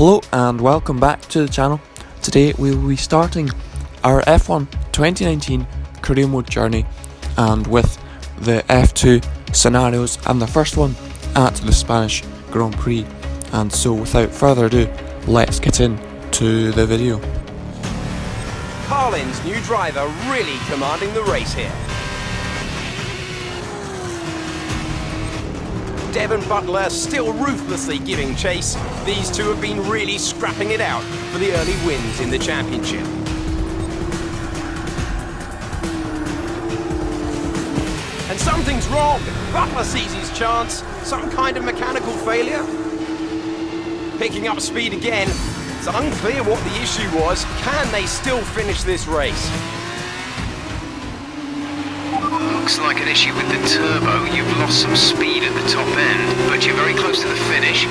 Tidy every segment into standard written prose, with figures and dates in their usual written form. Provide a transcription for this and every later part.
Hello and welcome back to the channel. Today we will be starting our F1 2019 career mode journey, and with the F2 scenarios and the first one at the Spanish Grand Prix. And so without further ado, let's get into the video. Carlin's new driver really commanding the race here. Devon Butler still ruthlessly giving chase. These two have been really scrapping it out for the early wins in the championship. And something's wrong. Butler sees his chance. Some kind of mechanical failure. Picking up speed again. It's unclear what the issue was. Can they still finish this race? Looks like an issue with the turbo. You've lost some speed at the top end, but you're very close to the finish.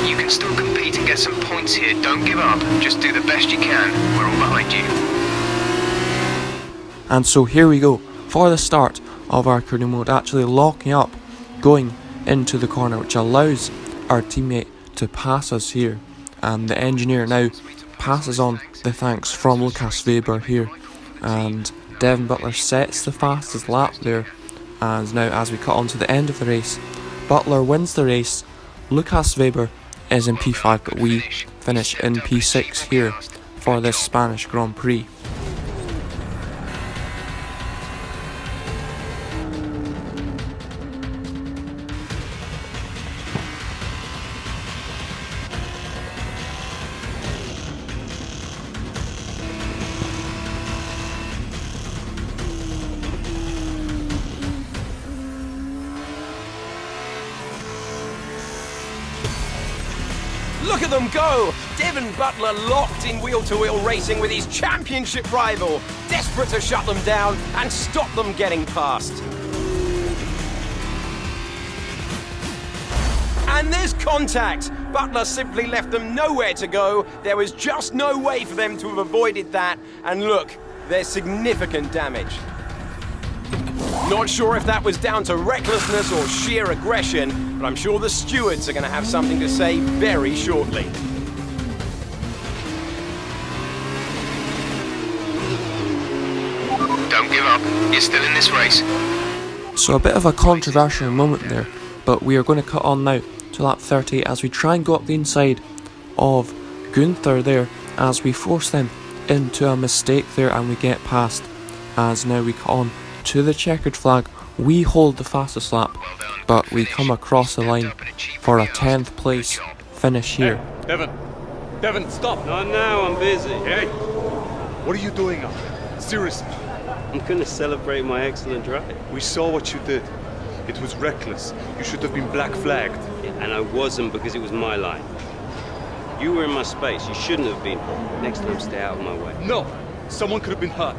You can still compete and get some points here. Don't give up. Just do the best you can. We're all behind you. And so here we go for the start of our career mode, actually locking up, going into the corner, which allows our teammate to pass us here. And the engineer now passes on the thanks from Lucas Weber here, and Devon Butler sets the fastest lap there. And now as we cut on to the end of the race, Butler wins the race. Lucas Weber is in P5, but we finish in P6 here for this Spanish Grand Prix. Look at them go! Devon Butler locked in wheel-to-wheel racing with his championship rival, desperate to shut them down and stop them getting past. And there's contact! Butler simply left them nowhere to go. There was just no way for them to have avoided that. And look, there's significant damage. Not sure if that was down to recklessness or sheer aggression, but I'm sure the stewards are going to have something to say very shortly. Don't give up. You're still in this race. So a bit of a controversial moment there, but we are going to cut on now to lap 30 as we try and go up the inside of Gunther there, as we force them into a mistake there and we get past. As now we cut on to the checkered flag. We hold the fastest lap, but we come across the line for a 10th place finish here. Hey, Devon, stop! Not now, I'm busy. Hey, what are you doing up there? Seriously? I'm gonna celebrate my excellent drive. We saw what you did. It was reckless. You should have been black flagged. Yeah, and I wasn't, because it was my line. You were in my space, you shouldn't have been. Next time, stay out of my way. No! Someone could have been hurt.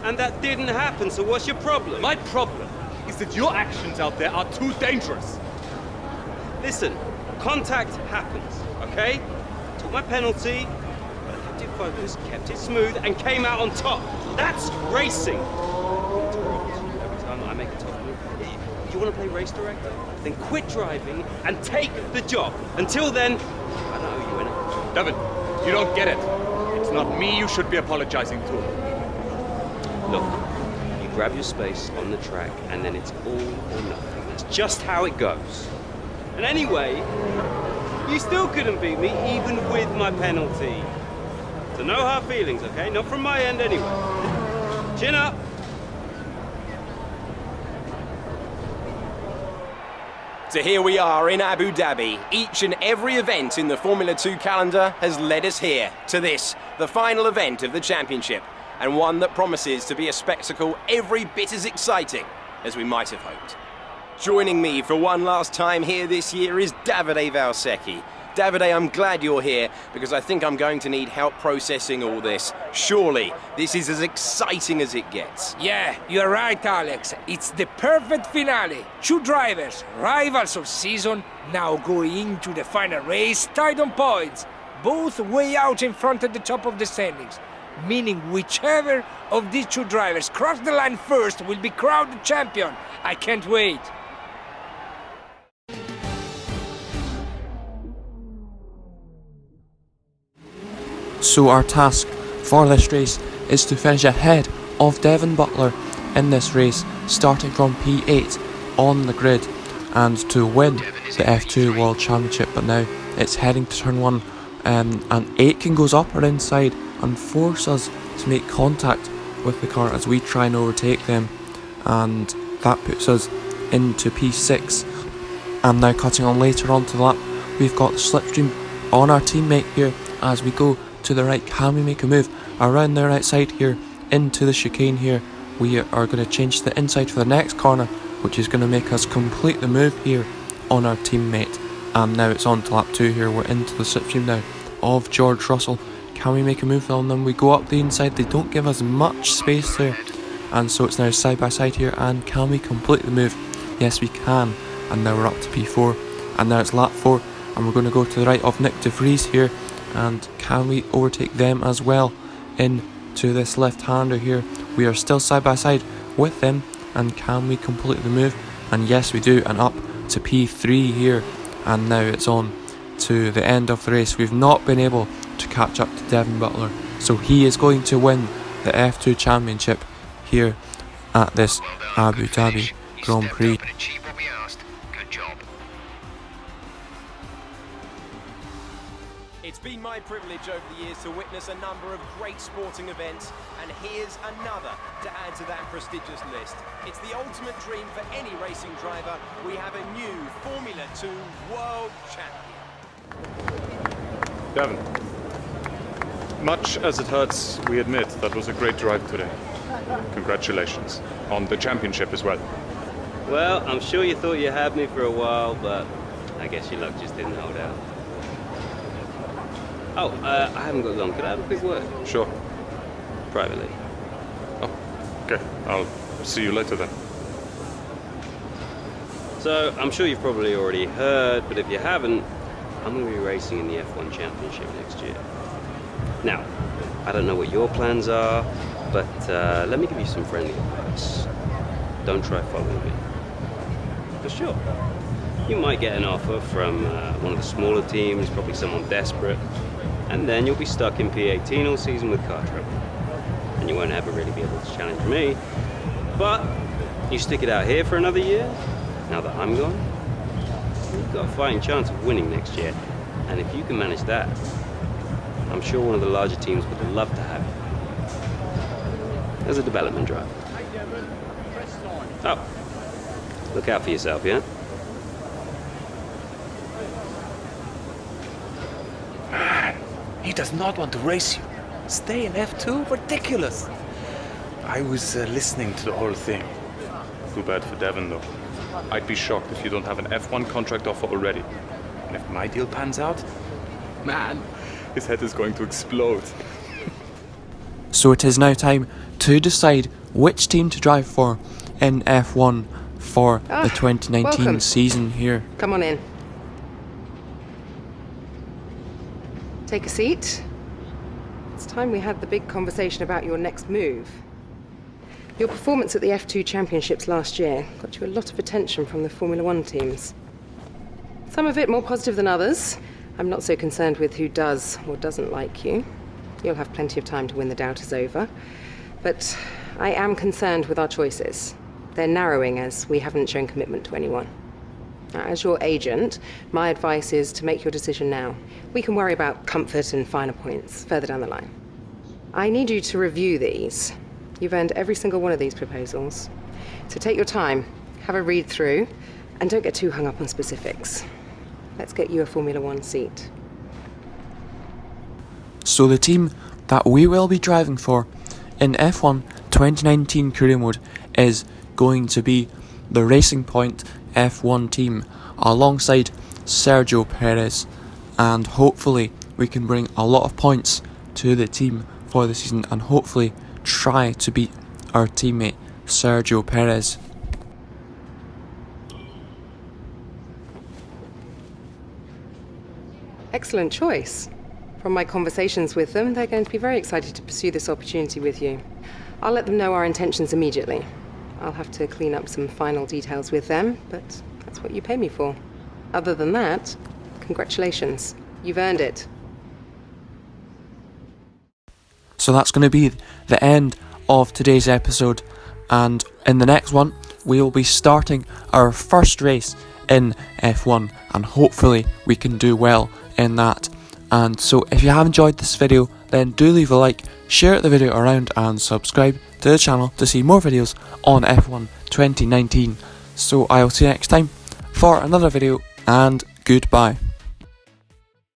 And that didn't happen, so what's your problem? My problem is that your actions out there are too dangerous. Listen, contact happens, okay? Took my penalty, but I kept it focused, kept it smooth, and came out on top. That's racing. Every time I make a tough move, you want to play race director? Then quit driving and take the job. Until then, I don't owe you anything. Devon, you don't get it. It's not me you should be apologizing to. Look, you grab your space on the track and then it's all or nothing. That's just how it goes. And anyway, you still couldn't beat me even with my penalty. So no hard feelings, okay? Not from my end anyway. Chin up. So here we are in Abu Dhabi. Each and every event in the Formula 2 calendar has led us here to this, the final event of the championship, and one that promises to be a spectacle every bit as exciting as we might have hoped. Joining me for one last time here this year is Davide Valsecchi. Davide, I'm glad you're here, because I think I'm going to need help processing all this. Surely, this is as exciting as it gets. Yeah, you're right, Alex. It's the perfect finale. Two drivers, rivals of season, now going into the final race, tied on points, both way out in front at the top of the standings. Meaning whichever of these two drivers cross the line first will be crowned the champion. I can't wait. So our task for this race is to finish ahead of Devon Butler in this race, starting from P8 on the grid, and to win the F2 World Championship. But now it's heading to turn 1, and Aitken goes up our inside and force us to make contact with the car as we try and overtake them, and that puts us into P6. And now cutting on later onto the lap, we've got the slipstream on our teammate here as we go to the right. Can we make a move around there outside here into the chicane here? We are going to change to the inside for the next corner, which is going to make us complete the move here on our teammate. And now it's on to lap 2 here. We're into the slipstream now of George Russell. Can we make a move on them? We go up the inside. They don't give us much space there. And so it's now side by side here. And can we complete the move? Yes, we can. And now we're up to P4. And now it's lap 4. And we're going to go to the right of Nick De Vries here. And can we overtake them as well into this left-hander here? We are still side by side with them. And can we complete the move? And yes, we do. And up to P3 here. And now it's on to the end of the race. We've not been able to catch up to Devon Butler, so he is going to win the F2 Championship here at this Abu Dhabi Grand Prix. It's been my privilege over the years to witness a number of great sporting events, and here's another to add to that prestigious list. It's the ultimate dream for any racing driver. We have a new Formula 2 World Champion. Devon, much as it hurts, we admit that was a great drive today. Congratulations on the championship as well. Well, I'm sure you thought you had me for a while, but I guess your luck just didn't hold out. Oh, I haven't got long. Could I have a quick word? Sure. Privately. Oh, okay. I'll see you later then. So, I'm sure you've probably already heard, but if you haven't, I'm going to be racing in the F1 Championship next year. Now, I don't know what your plans are, but let me give you some friendly advice. Don't try following me. For sure. You might get an offer from one of the smaller teams, probably someone desperate, and then you'll be stuck in P18 all season with car trouble. And you won't ever really be able to challenge me. But you stick it out here for another year, now that I'm gone, you've got a fighting chance of winning next year. And if you can manage that, I'm sure one of the larger teams would love to have you as a development driver. Oh, look out for yourself, yeah? He does not want to race you. Stay in F2? Ridiculous. I was listening to the whole thing. Too bad for Devon, though. I'd be shocked if you don't have an F1 contract offer already. And if my deal pans out, man, his head is going to explode. So it is now time to decide which team to drive for in F1 for the 2019 welcome. season here. Come on in. Take a seat. It's time we had the big conversation about your next move. Your performance at the F2 Championships last year got you a lot of attention from the Formula 1 teams. Some of it more positive than others. I'm not so concerned with who does or doesn't like you. You'll have plenty of time to win the doubters over. But I am concerned with our choices. They're narrowing as we haven't shown commitment to anyone. Now, as your agent, my advice is to make your decision now. We can worry about comfort and finer points further down the line. I need you to review these. You've earned every single one of these proposals. So take your time, have a read through, and don't get too hung up on specifics. Let's get you a Formula 1 seat. So the team that we will be driving for in F1 2019 career mode is going to be the Racing Point F1 team alongside Sergio Perez, and hopefully we can bring a lot of points to the team for the season and hopefully try to beat our teammate Sergio Perez. Excellent choice. From my conversations with them, they're going to be very excited to pursue this opportunity with you. I'll let them know our intentions immediately. I'll have to clean up some final details with them, but that's what you pay me for. Other than that, congratulations. You've earned it. So that's going to be the end of today's episode, and in the next one we will be starting our first race in F1, and hopefully we can do well in that. And so if you have enjoyed this video, then do leave a like, share the video around, and subscribe to the channel to see more videos on F1 2019. So I will see you next time for another video, and goodbye.